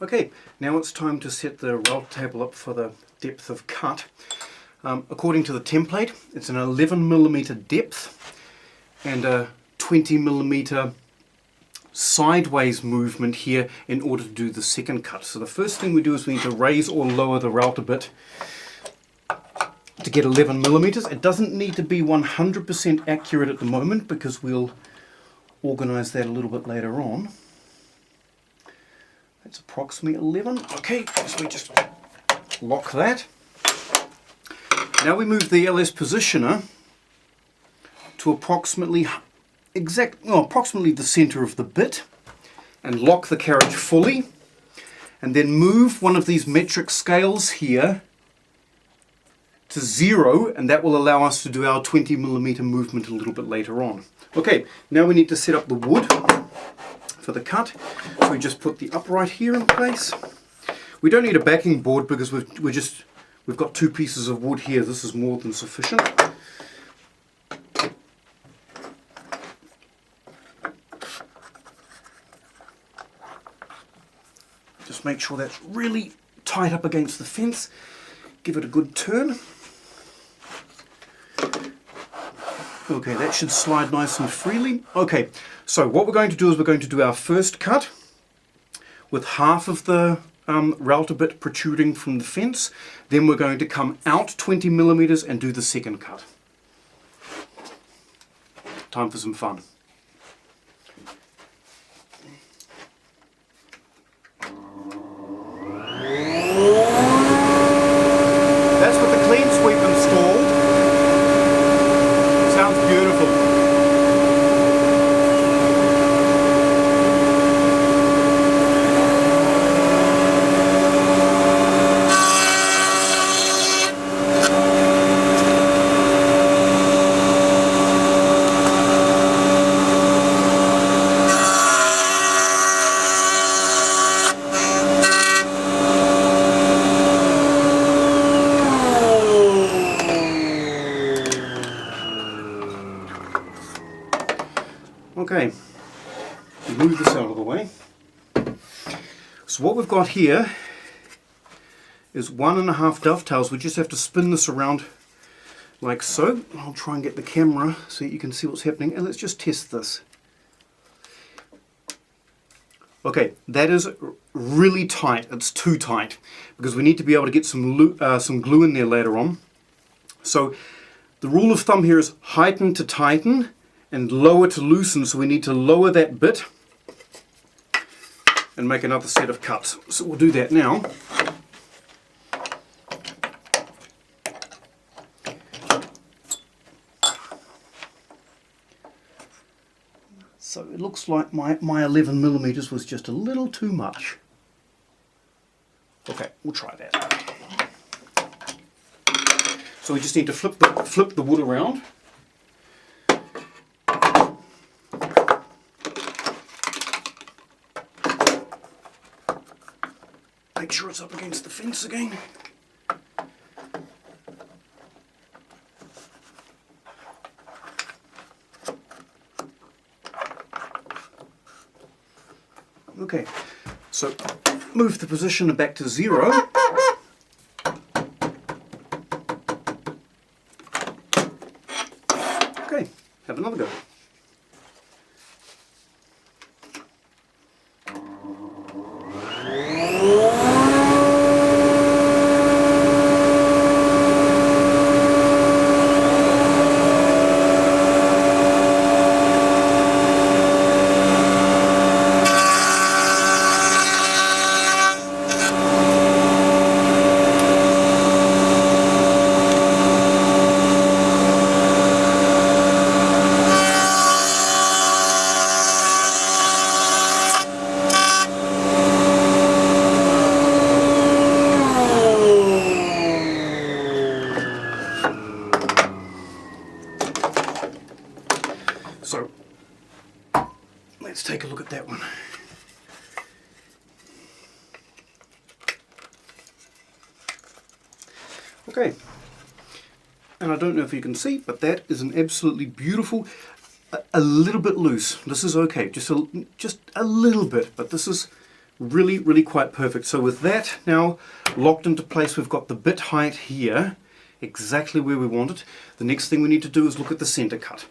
Okay, now it's time to set the roll table up for the depth of cut. According to the template, it's an 11mm depth and a 20mm sideways movement here in order to do the second cut. So the first thing we do is we need to raise or lower the route a bit to get 11mm. It doesn't need to be 100% accurate at the moment because we'll organize that a little bit later on. That's approximately 11. Okay, so we just lock that. Now we move the LS positioner to approximately the center of the bit and lock the carriage fully, and then move one of these metric scales here to 0, and that will allow us to do our 20mm movement a little bit later on. Okay, now we need to set up the wood for the cut. So we just put the upright here in place. We don't need a backing board because we've got 2 pieces of wood here. This is more than sufficient. Just make sure that's really tight up against the fence. Give it a good turn. Okay, that should slide nice and freely. Okay, so what we're going to do is we're going to do our first cut with half of the router bit protruding from the fence. Then we're going to come out 20mm and do the second cut. Time for some fun. That's with the clean sweep installed. Sounds beautiful. Okay, move this out of the way. So what we've got here is 1.5 dovetails. We just have to spin this around like so. I'll try and get the camera so you can see what's happening, and let's just test this. Okay, that is really tight. It's too tight because we need to be able to get some glue in there later on. So the rule of thumb here is heighten to tighten and lower to loosen, so we need to lower that bit and make another set of cuts. So we'll do that now. So it looks like my 11mm was just a little too much. Okay, we'll try that. So we just need to flip the wood around. Make sure it's up against the fence again. Okay, so move the positioner back to 0. Okay, have another go. So let's take a look at that one. Okay, and I don't know if you can see, but that is an absolutely beautiful, a little bit loose. This is okay, just a little bit, but this is Really, really quite perfect. So with that now locked into place, we've got the bit height here, exactly where we want it. The next thing we need to do is look at the center cut.